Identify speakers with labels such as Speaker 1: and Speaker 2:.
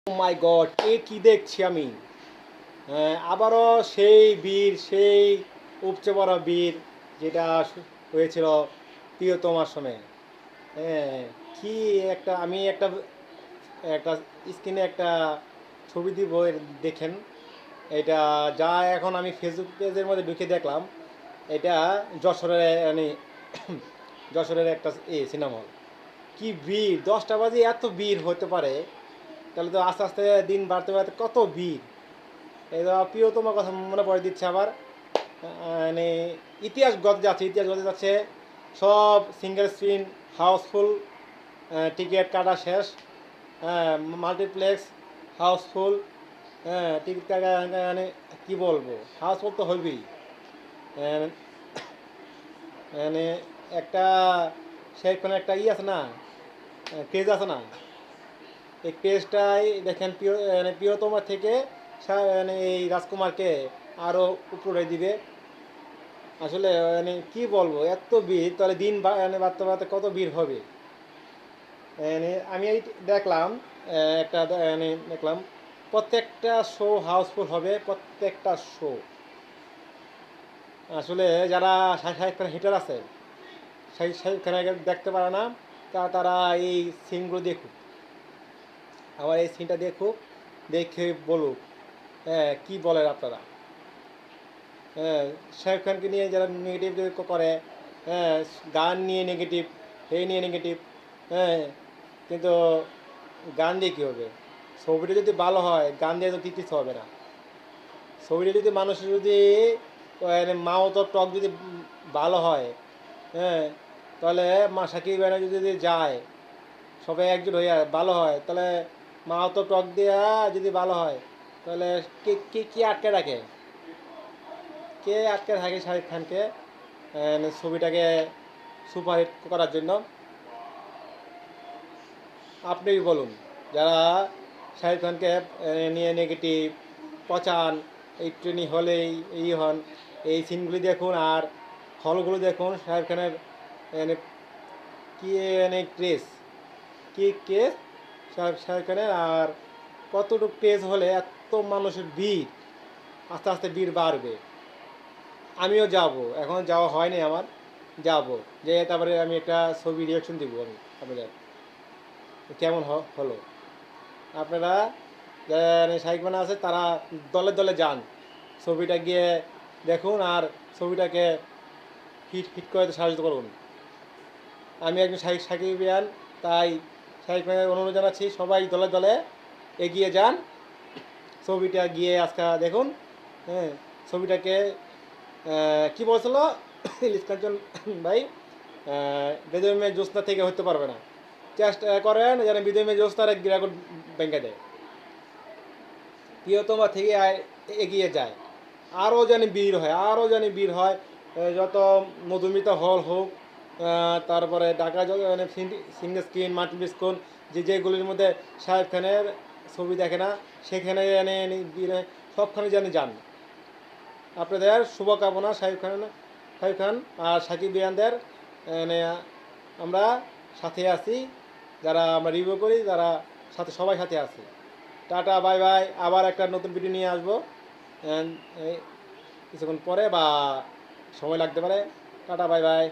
Speaker 1: মাই god, এ কি দেখছি আমি! আবারও সেই বীর, সেই উপচে পড়া বীর, যেটা হয়েছিল প্রিয়তমার সময়। হ্যাঁ, কি একটা আমি একটা একটা স্ক্রিনে একটা ছবি দিব, দেখেন। এটা যা এখন আমি ফেসবুক পেজের মধ্যে ঢুকে দেখলাম, এটা যশোরের মানে যশোরের একটা সিনেমা হল। কি ভিড়! 10টা বাজে এত ভিড় হতে পারে, তাহলে তো আস্তে আস্তে দিন বাড়তে বাড়তে কত ভিড়! এই তো প্রিয়তমার কথা মনে পড়ে দিচ্ছে আবার। মানে ইতিহাস গত যাচ্ছে, ইতিহাস গত যাচ্ছে। সব সিঙ্গেল স্ক্রিন, হাউসফুল, টিকিট কাটা শেষ। হ্যাঁ, মাল্টিপ্লেক্স হাউসফুল। হ্যাঁ, টিকিট কাটা মানে কী বলবো, হাউসফুল তো হবেই। আহ, মানে একটা সেখানে একটা আছে না, ক্রেজ আছে না, এই ক্রেজটাই দেখেন মানে প্রিয়তমা থেকে মানে এই রাজকুমারকে আরও উপরে দিবে। আসলে মানে কি বলবো, এত ভিড়, তাহলে দিন মানে বাড়তে বাড়তে কত ভিড় হবে। মানে আমি এই দেখলাম, একটা মানে দেখলাম প্রত্যেকটা শো হাউসফুল হবে, প্রত্যেকটা শো। আসলে যারা শাহিদ খান হিটার আছে, শাহিদ খান দেখতে পারে না, তারা এই সিনগুলো দেখুক, আবার এই সিনটা দেখুক, দেখে বলুক হ্যাঁ কী বলেন আপনারা। হ্যাঁ, শাহিদ খানকে নিয়ে যারা নেগেটিভ করে, হ্যাঁ, গান নিয়ে নেগেটিভ, এই নিয়ে নেগেটিভ, হ্যাঁ, কিন্তু গান দিয়ে কী হবে? ছবিটা যদি ভালো হয়, গান দিয়ে তো কিছু হবে না। ছবিটা যদি মানুষের যদি মানে মাও টক যদি ভালো হয়, হ্যাঁ, তাহলে মা সাকিব খান যদি যায়, সবাই একজোট হইয়া ভালো হয়, তাহলে মাও টক দেওয়া যদি ভালো হয়, তাহলে কে কে কে আটকে রাখে? কে আটকে থাকে শাহিদ খানকে ছবিটাকে সুপারহিট করার জন্য? আপনিই বলুন। যারা শাহিদ খানকে নিয়ে নেগেটিভ পচান, এই ট্রেনি হলেই এই হন, এই সিনগুলি দেখুন আর হলগুলো দেখুন। শাহিদ খানের মানে কি মানে ক্রেজ, কি ক্রেজ শাহিদ খানের! আর কতটুকু ক্রেজ হলে এত মানুষের ভিড়, আস্তে আস্তে ভিড় বাড়বে। আমিও যাব, এখন যাওয়া হয়নি আমার, যাব, যে তারপরে আমি একটা ছবি রিয়াকশন দিব আমি আপনাদের, কেমন হলো। আপনারা যারা শাহিদ খান আছে তারা দলে দলে যান, ছবিটা গিয়ে দেখুন আর ছবিটাকে হিট হিট করে সাহায্য করুন। আমি একজন সাকিবিয়ান, তাই শাহিদ খানের অনুরোধ জানাচ্ছি, সবাই দলে দলে এগিয়ে যান, ছবিটা গিয়ে আজকে দেখুন। হ্যাঁ, ছবিটাকে কি বলছিল ইলিশ কাঞ্চন ভাই, বিজয় মেয়ে জ্যোৎস্না থেকে হতে পারবে না। চেষ্টা করেন যেন বিজয় মেয়ে জ্যোৎস্নার এক রেকর্ড ভেঙে দেয়, প্রিয়তমা থেকে এগিয়ে যায়, আরও জানি বীর হয়, আরও জানি বীর হয়। যত মধুমিতা হল হোক, তারপরে ঢাকা মানে সিঙ্গেল স্ক্রিন, মাল্টিপ্লেক্স স্ক্রিন, যেগুলির মধ্যে শাহিদ খানের ছবি দেখে না, সেখানে জানি সবখানে জানি যান। আপনাদের শুভকামনা শাহিদ খান আর সাকিব বিয়ানদের, মানে আমরা সাথে আছি, যারা আমরা রিভিউ করি, যারা সাথে সবাই সাথে আছি। টাটা, বাই বাই, আবার একটা নতুন ভিডিও নিয়ে আসবো কিছুক্ষণ পরে বা সময় লাগতে পারে। Tata, bye bye.